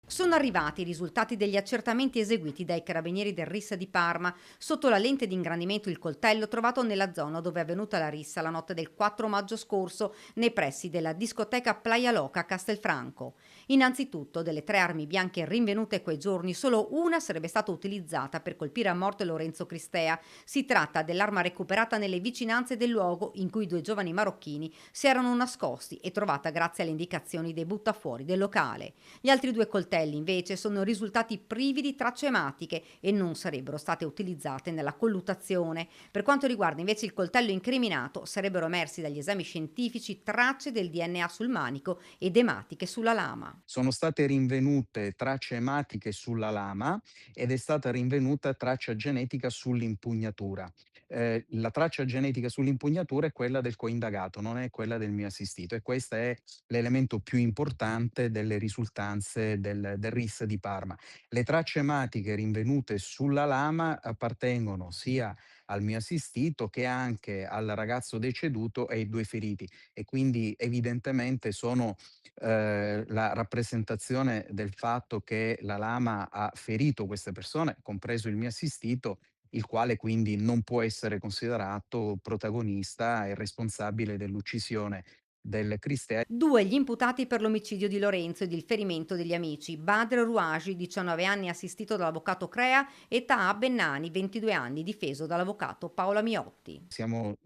Sono arrivati i risultati degli accertamenti eseguiti dai carabinieri del RIS di Parma. Sotto la lente di ingrandimento il coltello trovato nella zona dove è avvenuta la rissa la notte del 4 maggio scorso, nei pressi della discoteca Playa Loca a Castelfranco. Innanzitutto, delle tre armi bianche rinvenute quei giorni, solo una sarebbe stata utilizzata per colpire a morte Lorenzo Cristea. Si tratta dell'arma recuperata nelle vicinanze del luogo in cui due giovani marocchini si erano nascosti e trovata grazie alle indicazioni dei buttafuori del locale. Gli altri due coltelli invece sono risultati privi di tracce ematiche e non sarebbero state utilizzate nella colluttazione. Per quanto riguarda invece il coltello incriminato, sarebbero emersi dagli esami scientifici tracce del DNA sul manico ed ematiche sulla lama. Sono state rinvenute tracce ematiche sulla lama ed è stata rinvenuta traccia genetica sull'impugnatura. La traccia genetica sull'impugnatura è quella del coindagato, non è quella del mio assistito, e questo è l'elemento più importante delle risultanze del RIS di Parma. Le tracce ematiche rinvenute sulla lama appartengono sia al mio assistito che anche al ragazzo deceduto e ai due feriti, e quindi evidentemente sono la rappresentazione del fatto che la lama ha ferito queste persone, compreso il mio assistito, il quale quindi non può essere considerato protagonista e responsabile dell'uccisione del Cristea. Due gli imputati per l'omicidio di Lorenzo ed il ferimento degli amici: Badr Rouagi, 19 anni, assistito dall'avvocato Crea, e Taha Bennani, 22 anni, difeso dall'avvocato Paola Miotti. Siamo,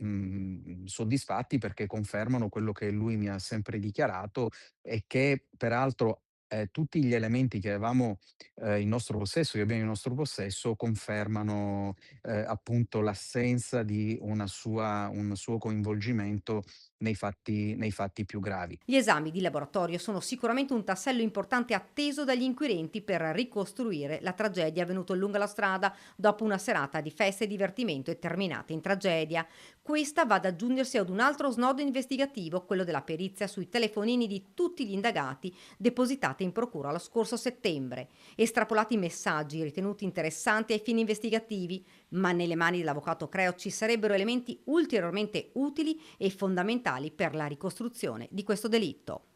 soddisfatti perché confermano quello che lui mi ha sempre dichiarato e che peraltro, tutti gli elementi che avevamo, in nostro possesso che abbiamo in nostro possesso confermano, appunto l'assenza di un suo coinvolgimento nei fatti più gravi. Gli esami di laboratorio sono sicuramente un tassello importante atteso dagli inquirenti per ricostruire la tragedia avvenuta lungo la strada dopo una serata di festa e divertimento e terminata in tragedia. Questa va ad aggiungersi ad un altro snodo investigativo, quello della perizia sui telefonini di tutti gli indagati depositati in procura lo scorso settembre. Estrapolati messaggi ritenuti interessanti ai fini investigativi, ma nelle mani dell'avvocato Creo ci sarebbero elementi ulteriormente utili e fondamentali per la ricostruzione di questo delitto.